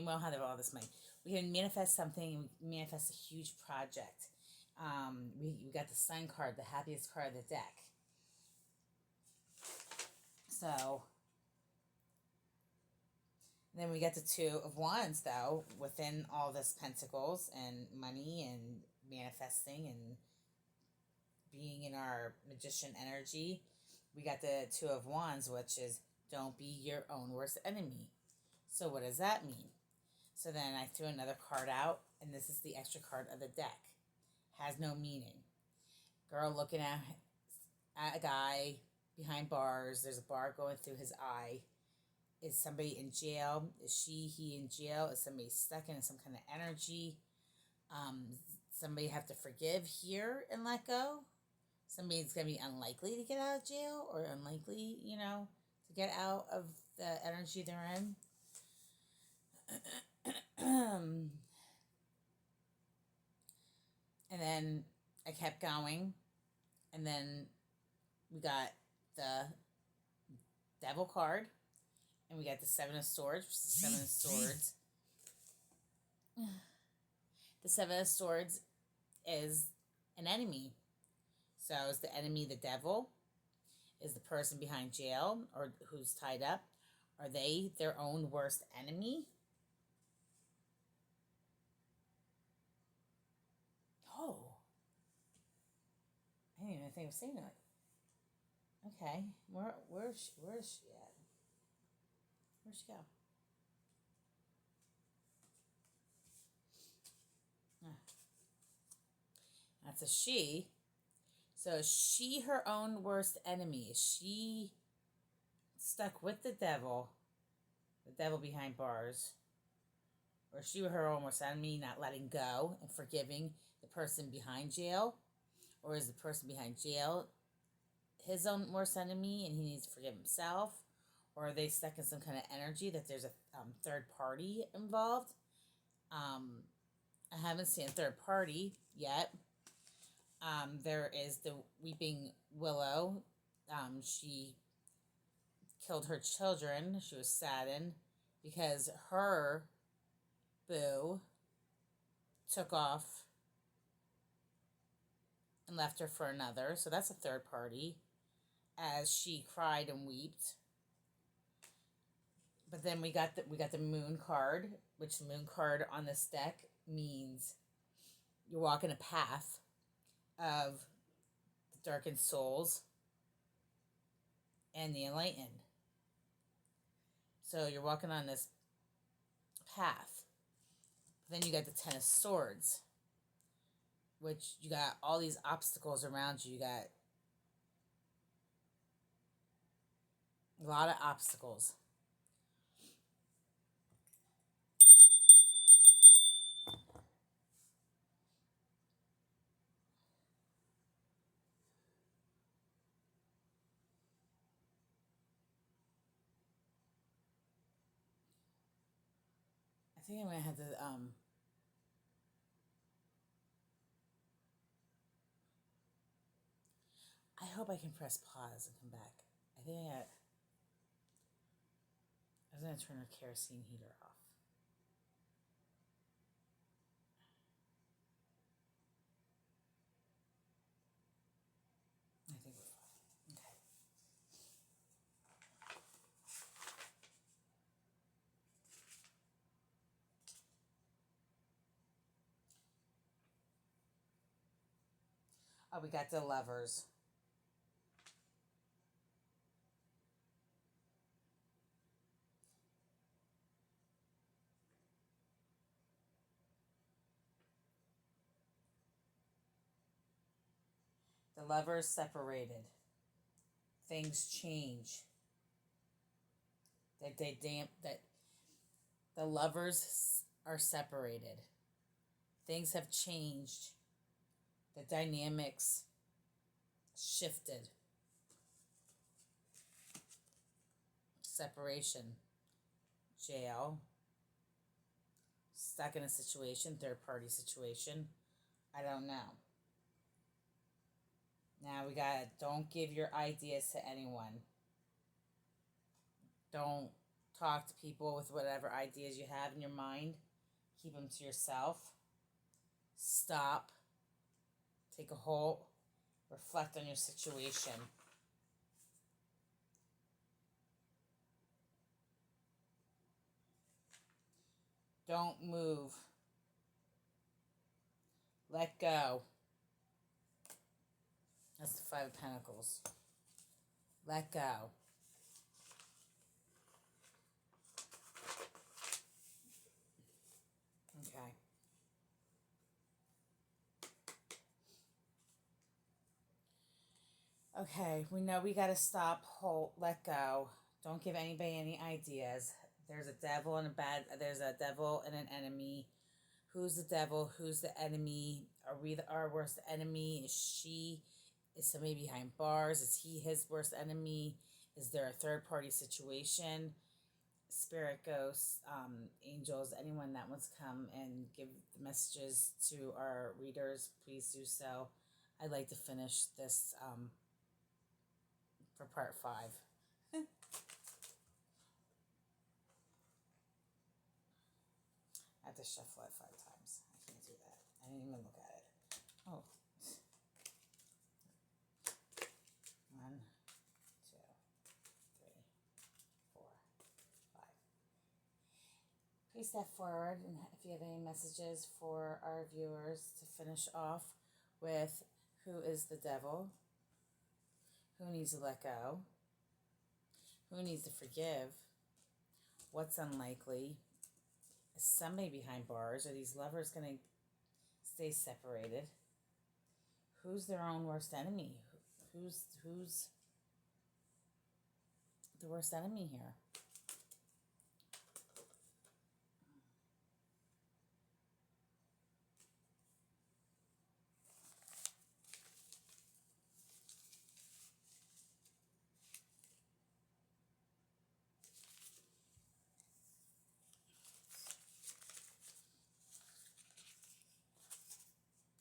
we don't have all this money. We can manifest something. We manifest a huge project. We got the Sun card, the happiest card of the deck. So then we get the Two of Wands, though, within all this Pentacles and money and manifesting and being in our magician energy. We got the Two of Wands, which is don't be your own worst enemy. So what does that mean? So then I threw another card out, and this is the extra card of the deck. Has no meaning. Girl looking at a guy behind bars. There's a bar going through his eye. Is somebody in jail? Is he in jail? Is somebody stuck in some kind of energy? Somebody have to forgive here and let go. Somebody's going to be unlikely to get out of jail or unlikely, to get out of the energy they're in. And then I kept going. And then we got the Devil card. And we got the Seven of Swords, which is the Seven of Swords. The Seven of Swords is an enemy. So is the enemy the devil? Is the person behind jail or who's tied up? Are they their own worst enemy? Oh. I didn't even think of saying that. Okay. Where's she at? Where'd she go? That's a she. So is she her own worst enemy? Is she stuck with the devil behind bars? Or is she her own worst enemy, not letting go and forgiving the person behind jail? Or is the person behind jail his own worst enemy and he needs to forgive himself? Or are they stuck in some kind of energy that there's a third party involved? I haven't seen a third party yet. There is the Weeping Willow. She killed her children. She was saddened because her boo took off and left her for another. So that's a third party as she cried and wept. But then we got the Moon card, which the Moon card on this deck means you're walking a path of the darkened souls and the enlightened. So you're walking on this path. Then you got the Ten of Swords, which you got all these obstacles around you. You got a lot of obstacles. I think I'm going to have to, I hope I can press pause and come back. I think I was going to turn her kerosene heater off. I think we're fine. Okay. Oh, we got the Lovers. The Lovers separated. Things change. That the lovers are separated. Things have changed. The dynamics shifted. Separation. Jail. Stuck in a situation, third party situation. I don't know. Now we got don't give your ideas to anyone. Don't talk to people with whatever ideas you have in your mind. Keep them to yourself. Stop. Take a halt. Reflect on your situation. Don't move. Let go. That's the Five of Pentacles. Let go. Okay. Okay, we know we gotta stop, hold, let go. Don't give anybody any ideas. There's a devil and an enemy. Who's the devil? Who's the enemy? Are we our worst enemy? Is somebody behind bars? Is he his worst enemy? Is there a third party situation? Spirit ghosts, angels, anyone that wants to come and give the messages to our readers, please do so. I'd like to finish this for part 5. I have to shuffle it 5 times. I can't do that. I didn't even look at it. Oh. 1, 2, 3, 4, 5. Please step forward, and if you have any messages for our viewers to finish off with, who is the devil? Who needs to let go? Who needs to forgive? What's unlikely? Is somebody behind bars? Are these lovers going to stay separated? Who's their own worst enemy? Who's the worst enemy here?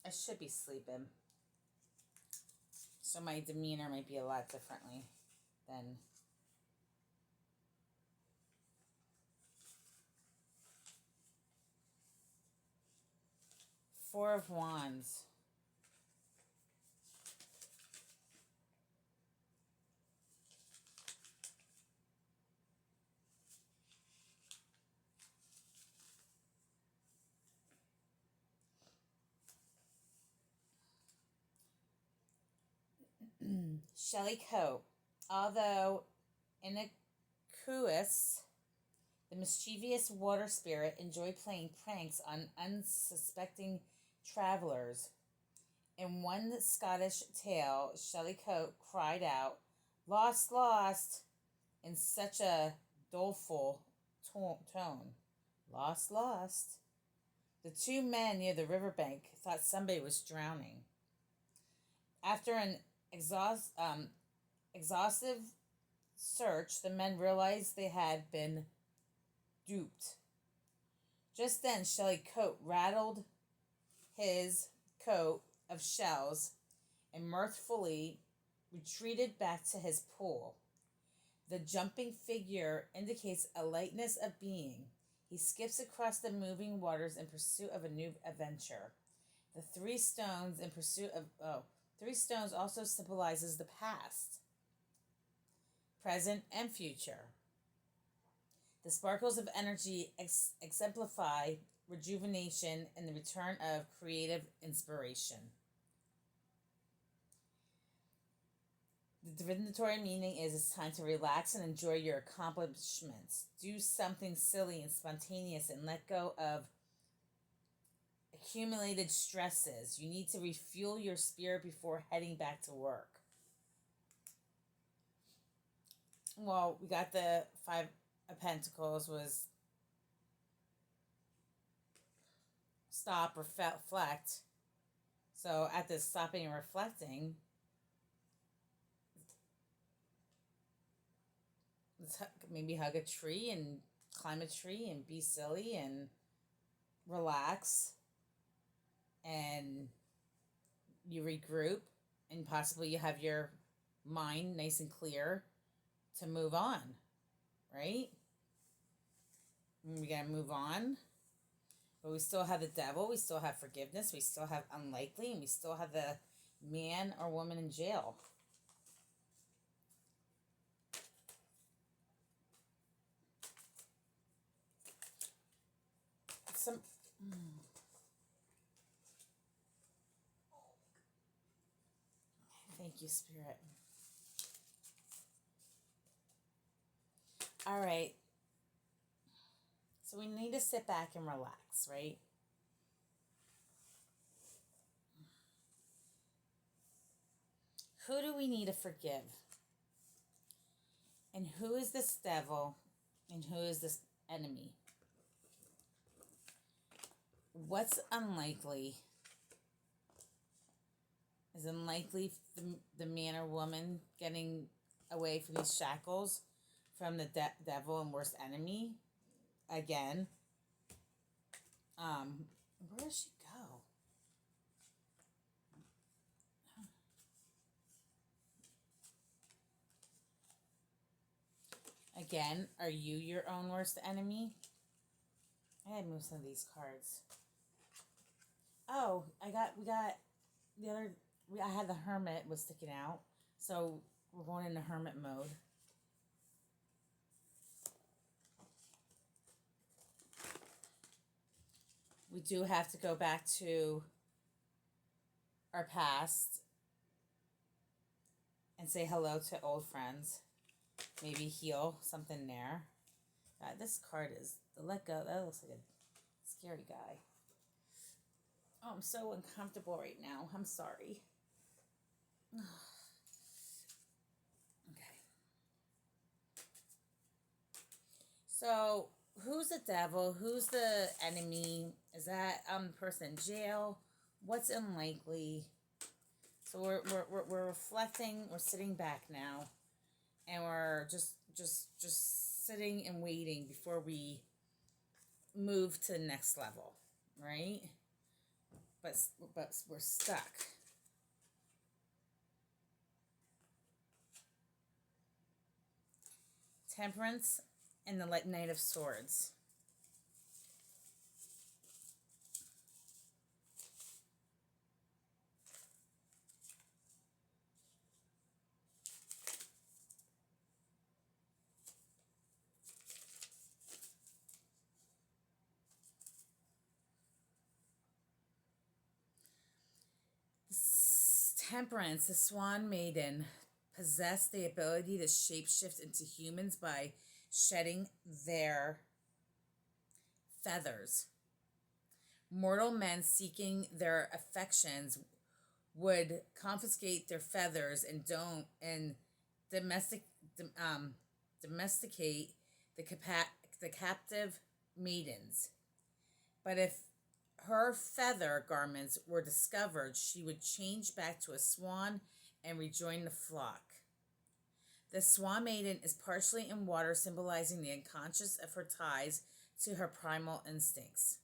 I should be sleeping, so my demeanor might be a lot differently than Four of Wands. Shelley Cope. Although innocuous, the mischievous water spirit enjoyed playing pranks on unsuspecting travelers. In one Scottish tale, Shelley Cope cried out, "Lost, lost," in such a doleful tone. Lost, lost. The 2 men near the riverbank thought somebody was drowning. After an exhaustive search, the men realized they had been duped. Just then, Shelley Cope rattled his coat of shells and mirthfully retreated back to his pool. The jumping figure indicates a lightness of being. He skips across the moving waters in pursuit of a new adventure. The 3 stones in pursuit of 3 stones also symbolizes the past, present, and future. The sparkles of energy exemplify rejuvenation and the return of creative inspiration. The divinatory meaning is it's time to relax and enjoy your accomplishments. Do something silly and spontaneous and let go of accumulated stresses. You need to refuel your spirit before heading back to work. Well, we got the 5 of Pentacles was stop, reflect. So at this stopping and reflecting, let's maybe hug a tree and climb a tree and be silly and relax, and you regroup, and possibly you have your mind nice and clear to move on, right? We gotta move on. But we still have the devil, we still have forgiveness, we still have unlikely, and we still have the man or woman in jail. Some. Thank you, Spirit. All right. So we need to sit back and relax, right? Who do we need to forgive? And who is this devil? And who is this enemy? What's unlikely? Is unlikely the man or woman getting away from these shackles from the devil and worst enemy? Again. Where does she go? Again, are you your own worst enemy? I gotta move some of these cards. Oh, we got the other. I had the Hermit was sticking out, so we're going into Hermit mode. We do have to go back to our past and say hello to old friends. Maybe heal something there. God, this card is the let go. That looks like a scary guy. Oh, I'm so uncomfortable right now. I'm sorry. Okay. So, who's the devil? Who's the enemy? Is that the person in jail? What's unlikely? So we're reflecting. We're sitting back now, and we're just sitting and waiting before we move to the next level, right? But we're stuck. Temperance and the Knight of Swords. Temperance, the Swan Maiden, possessed the ability to shapeshift into humans by shedding their feathers. Mortal men seeking their affections would confiscate their feathers and domesticate the captive maidens. But if her feather garments were discovered, she would change back to a swan and rejoin the flock. The Swan Maiden is partially in water, symbolizing the unconscious of her ties to her primal instincts.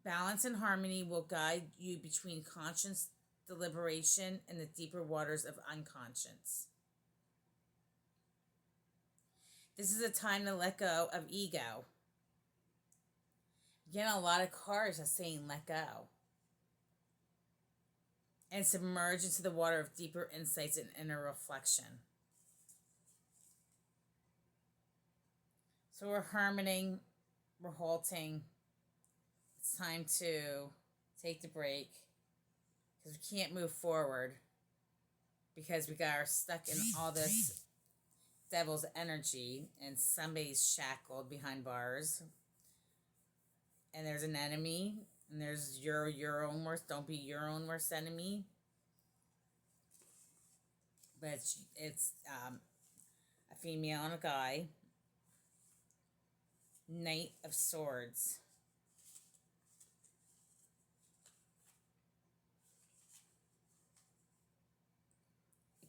Balance and harmony will guide you between conscious deliberation and the deeper waters of unconscious. This is a time to let go of ego. Again, a lot of cards are saying let go. And submerge into the water of deeper insights and inner reflection. So we're harmoning, we're halting. It's time to take the break because we can't move forward because we got stuck in all this devil's energy and somebody's shackled behind bars. And there's an enemy, and there's your own worst. Don't be your own worst enemy. But it's a female and a guy. Knight of Swords.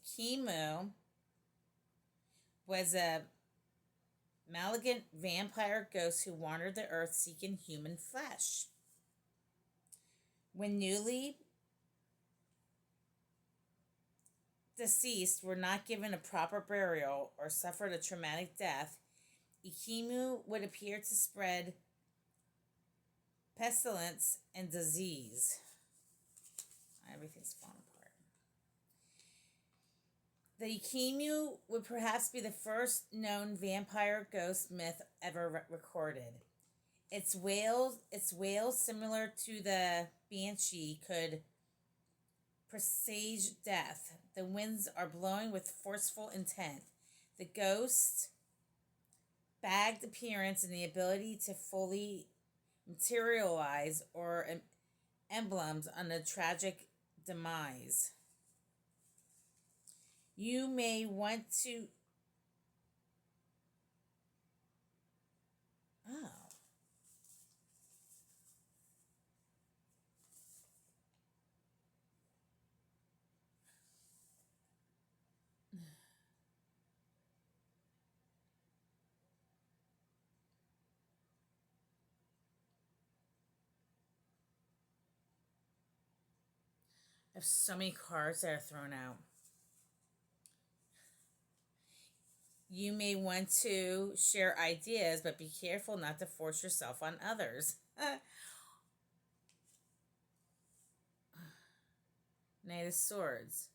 Kimu was a malignant vampire ghost who wandered the earth seeking human flesh. When newly deceased were not given a proper burial or suffered a traumatic death, Ikimu would appear to spread pestilence and disease. Everything's falling apart. The Ikimu would perhaps be the first known vampire ghost myth ever recorded. Its wails, similar to the banshee, could presage death. The winds are blowing with forceful intent. The ghost bagged appearance and the ability to fully materialize or emblems on a tragic demise. You may want to. Oh. I have so many cards that are thrown out. You may want to share ideas, but be careful not to force yourself on others. Knight of Swords.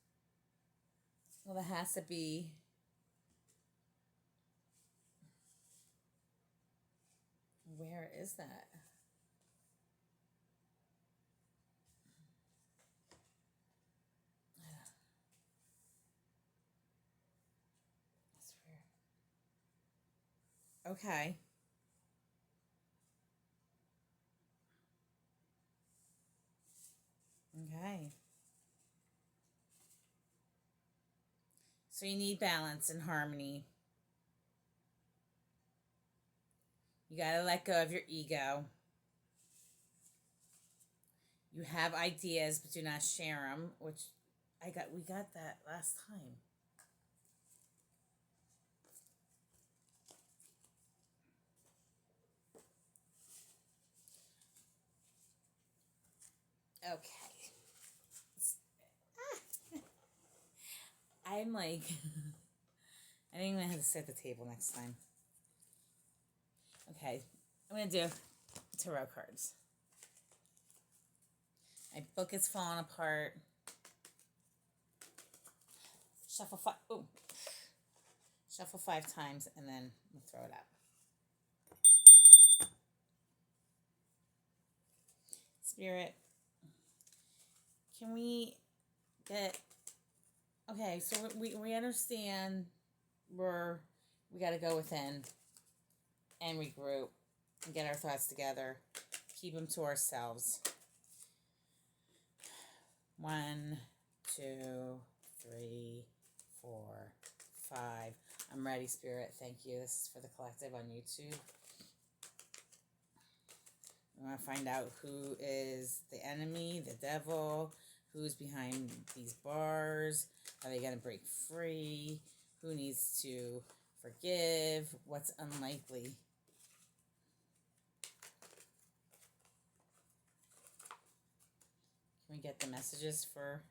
Well, that has to be. Where is that? That's weird. Okay. Okay. So you need balance and harmony. You gotta let go of your ego. You have ideas, but do not share them, which we got that last time. Okay. I'm like, I didn't even have to sit at the table next time. Okay, I'm gonna do tarot cards. My book is falling apart. Shuffle 5. Oh, shuffle 5 times, and then we'll throw it out. Spirit, can we get? Okay, so we understand we got to go within and regroup and get our thoughts together. Keep them to ourselves. 1, 2, 3, 4, 5. I'm ready, Spirit. Thank you. This is for the collective on YouTube. We want to find out who is the enemy, the devil, who's behind these bars. Are they going to break free? Who needs to forgive? What's unlikely? Can we get the messages for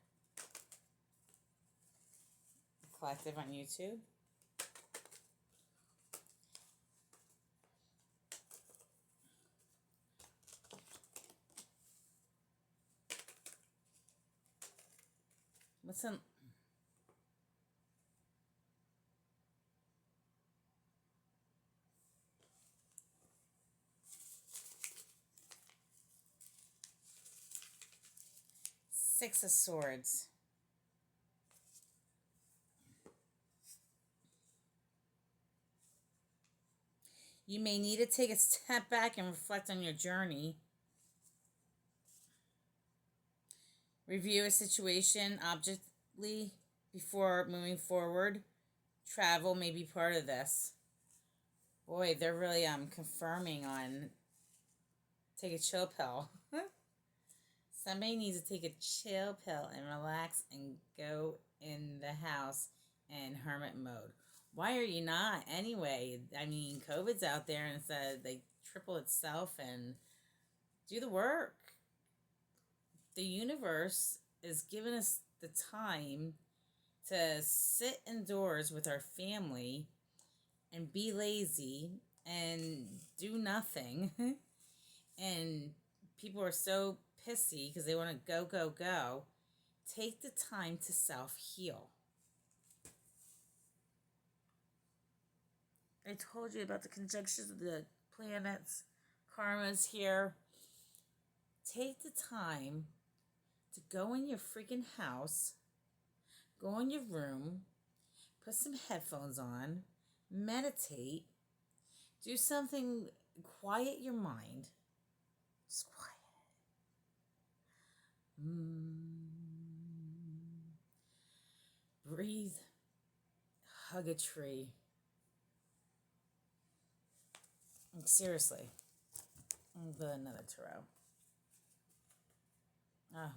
the collective on YouTube? What's in? Six of Swords. You may need to take a step back and reflect on your journey. Review a situation objectively before moving forward. Travel may be part of this. Boy, they're really confirming on take a chill pill. Somebody needs to take a chill pill and relax and go in the house in hermit mode. Why are you not anyway? I mean, COVID's out there and said they triple itself and do the work. The universe is giving us the time to sit indoors with our family and be lazy and do nothing. And people are so pissy because they want to go, go, go. Take the time to self-heal. I told you about the conjunctions of the planets, karmas here. Take the time to go in your freaking house, go in your room, put some headphones on, meditate, do something, quiet your mind. Just quiet it. Breathe. Hug a tree. Seriously. I'll do another tarot. Oh.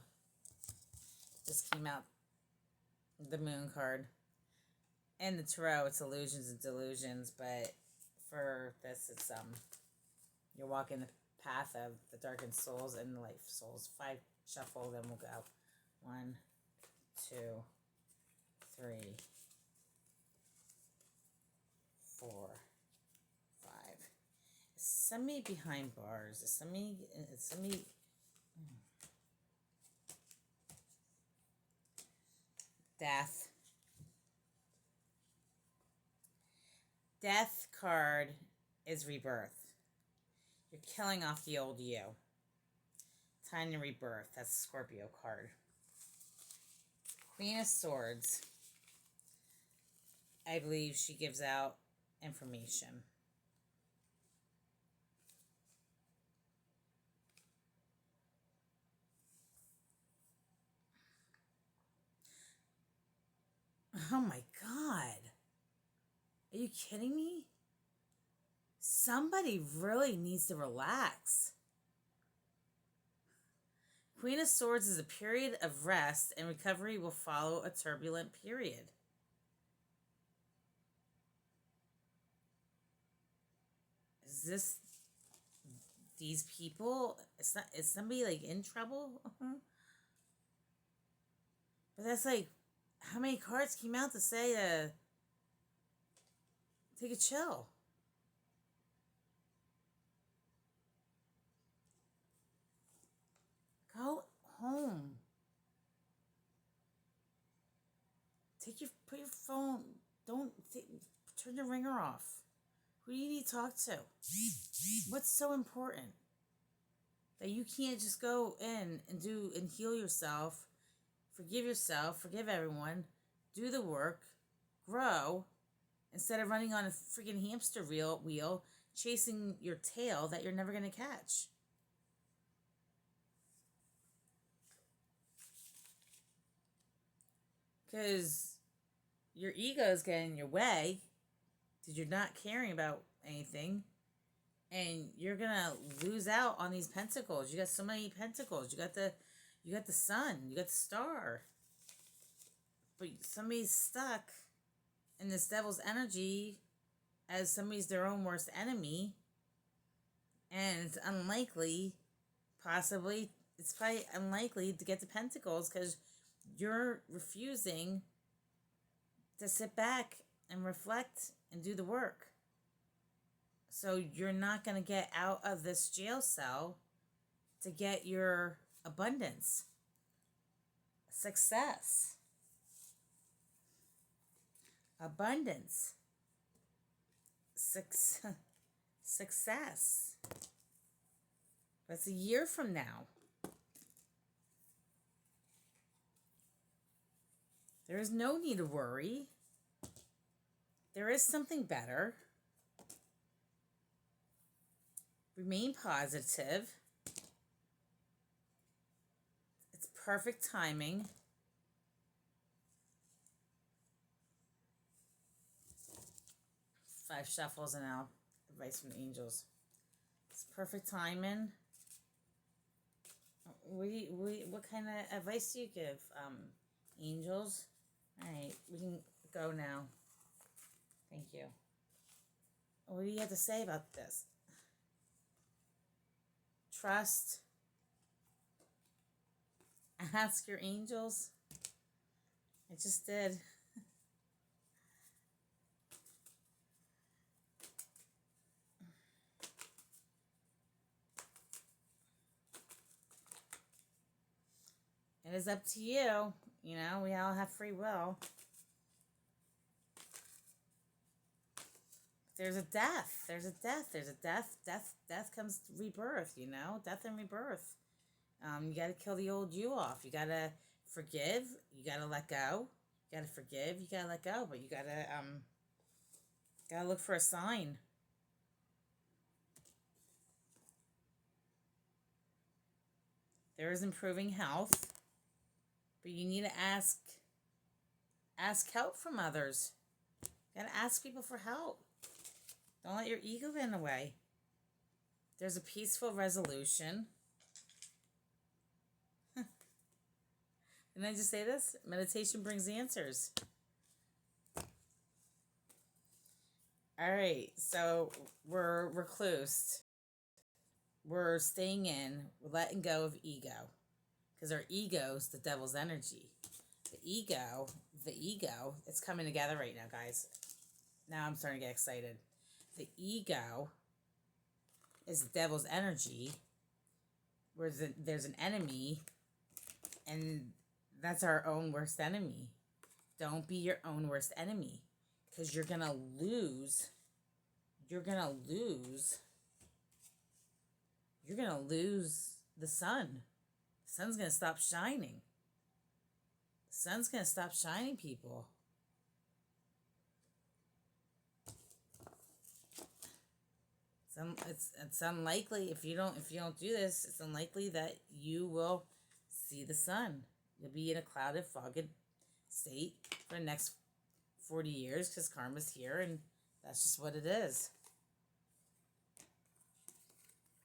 Just came out the moon card. And the tarot, it's illusions and delusions, but for this, it's you're walking the path of the darkened souls and the life souls. 5 shuffle, then we'll go. 1, 2, 3, 4, 5. Is somebody behind bars? Is somebody? Death. Death card is rebirth. You're killing off the old you. Time to rebirth. That's a Scorpio card. Queen of Swords. I believe she gives out information. Oh my God. Are you kidding me? Somebody really needs to relax. Queen of Swords is a period of rest, and recovery will follow a turbulent period. Is this these people? Is somebody like in trouble? But that's like, how many cards came out to say to take a chill? Go home. Put your phone. Turn your ringer off. Who do you need to talk to? What's so important that you can't just go in and heal yourself, forgive everyone, do the work, grow, instead of running on a freaking hamster wheel, chasing your tail that you're never going to catch? Because your ego is getting in your way, because you're not caring about anything, and you're gonna lose out on these pentacles. You got so many pentacles. You got the sun. You got the star. But somebody's stuck in this devil's energy as somebody's their own worst enemy, and it's unlikely, it's probably unlikely to get the pentacles because you're refusing to sit back and reflect and do the work. So you're not going to get out of this jail cell to get your abundance, success, abundance, success. That's a year from now. There is no need to worry. There is something better. Remain positive. It's perfect timing. Five shuffles and now advice from the angels. It's perfect timing. What kind of advice do you give, angels? All right, we can go now. Thank you. What do you have to say about this? Trust. Ask your angels. I just did. It is up to you. You know, we all have free will. There's a death. There's a death. There's a death. Death comes rebirth, you know? Death and rebirth. You got to kill the old you off. You got to forgive. You got to let go. You got to forgive. You got to let go. But you got to look for a sign. There is improving health. But you need to ask help from others. You got to ask people for help. Don't let your ego get in the way. There's a peaceful resolution. Didn't I just say this? Meditation brings answers. All right, so we're recluse. We're staying in. We're letting go of ego. Because our ego's the devil's energy. The ego, it's coming together right now, guys. Now I'm starting to get excited. The ego is the devil's energy, where there's an enemy, and that's our own worst enemy. Don't be your own worst enemy, because you're gonna lose. You're gonna lose the sun. The sun's gonna stop shining. The sun's gonna stop shining, people. It's unlikely if you don't do this. It's unlikely that you will see the sun. You'll be in a clouded, fogged state for the next 40 years because karma's here, and that's just what it is.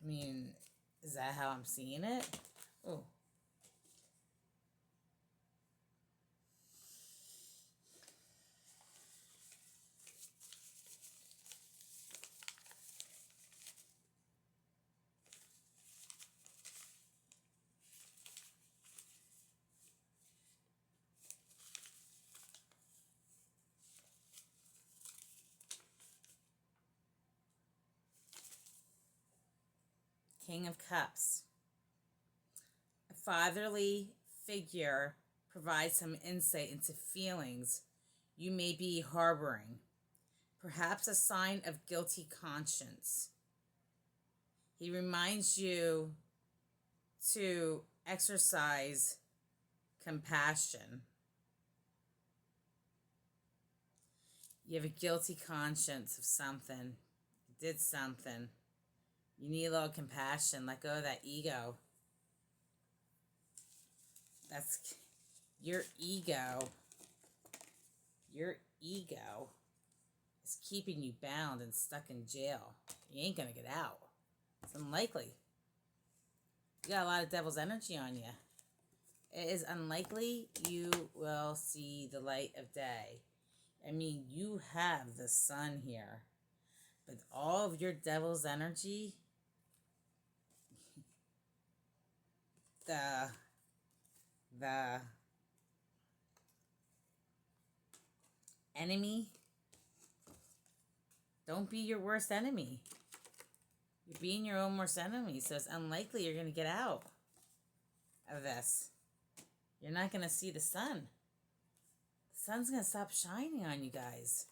I mean, is that how I'm seeing it? Oh. King of Cups. A fatherly figure provides some insight into feelings you may be harboring, perhaps a sign of guilty conscience. He reminds you to exercise compassion. You have a guilty conscience of something. You did something. You need a little compassion. Let go of that ego. That's your ego. Your ego is keeping you bound and stuck in jail. You ain't gonna get out. It's unlikely. You got a lot of devil's energy on you. It is unlikely you will see the light of day. I mean, you have the sun here. But all of your devil's energy, the enemy, don't be your worst enemy. You're being your own worst enemy, so it's unlikely you're going to get out of this. You're not going to see the sun. The sun's going to stop shining on you guys.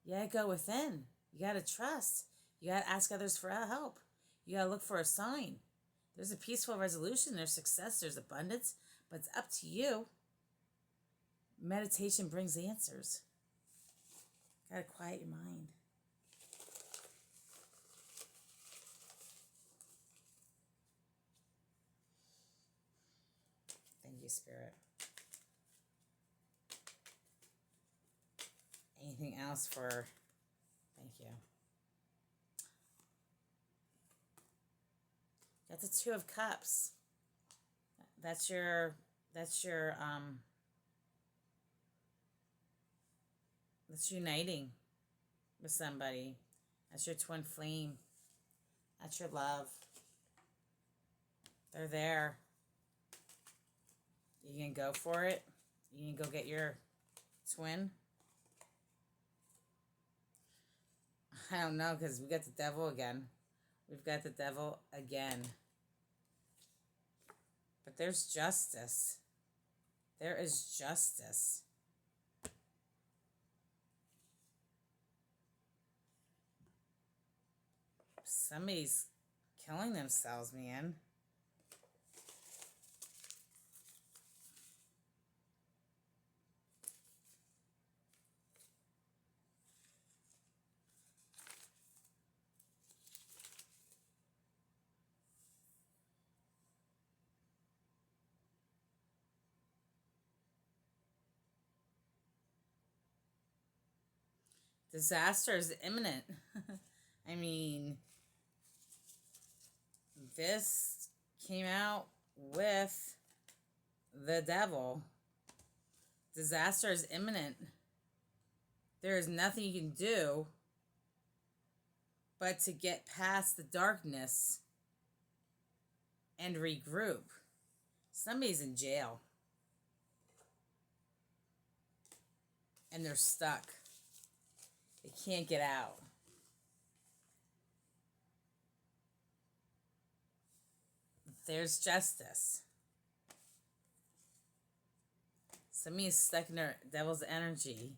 You got to go within. You got to trust. You got to ask others for help. You got to look for a sign. There's a peaceful resolution. There's success. There's abundance. But it's up to you. Meditation brings answers. Got to quiet your mind. Thank you, Spirit. Anything else for... Thank you. That's a Two of Cups. That's uniting with somebody. That's your twin flame. That's your love. They're there. You can go for it. You can go get your twin. I don't know, because we got the devil again. We've got the devil again. But there's justice. There is justice. Somebody's killing themselves, man. Disaster is imminent. I mean, this came out with the devil. Disaster is imminent. There is nothing you can do but to get past the darkness and regroup. Somebody's in jail. And they're stuck. They can't get out. There's justice. Somebody's stuck in their devil's energy.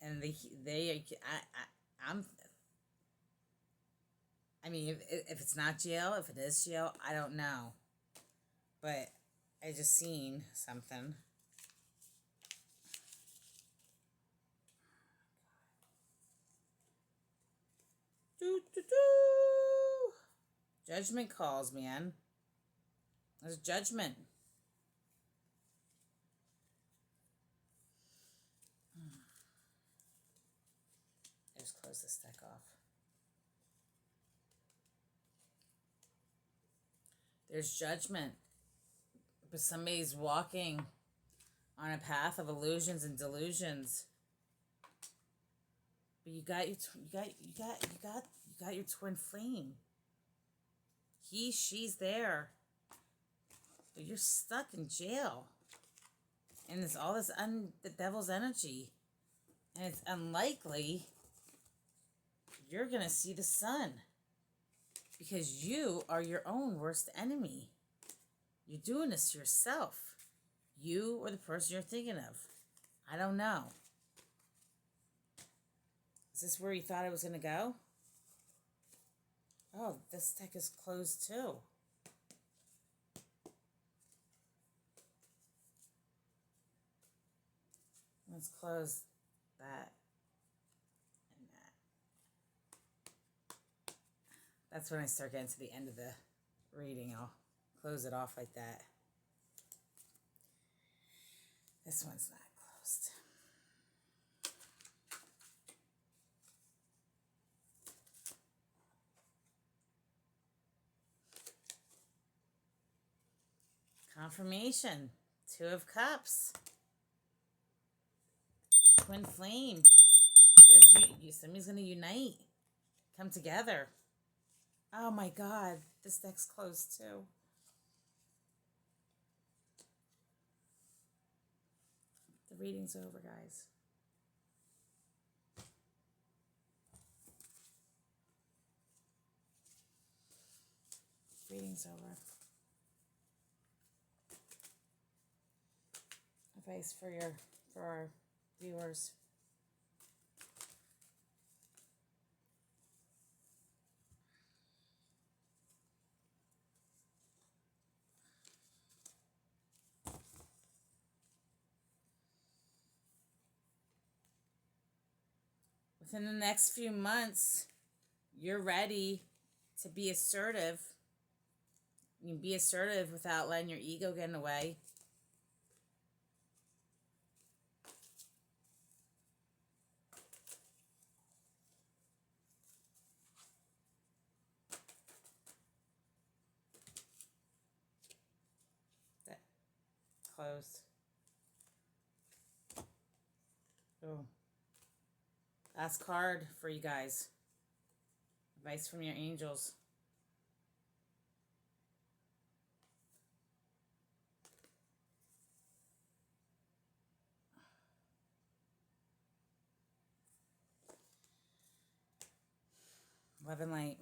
And I mean, if it's not jail, if it is jail, I don't know. But I just seen something. Judgment calls, man. There's judgment. Just close this deck off. There's judgment. But somebody's walking on a path of illusions and delusions. But you got your twin flame. She's there. But you're stuck in jail. And it's all this the devil's energy. And it's unlikely you're going to see the sun. Because you are your own worst enemy. You're doing this to yourself. You or the person you're thinking of. I don't know. Is this where you thought it was going to go? Oh, this deck is closed too. Let's close that and that. That's when I start getting to the end of the reading. I'll close it off like that. This one's not closed. Confirmation. 2 of Cups. Twin flame. There's somebody's going to unite. Come together. Oh my God. This deck's closed too. The reading's over, guys. Reading's over. Advice for our viewers. Within the next few months, you're ready to be assertive. You can be assertive without letting your ego get in the way. That closed. Oh. Last card for you guys. Advice from your angels. Love and light.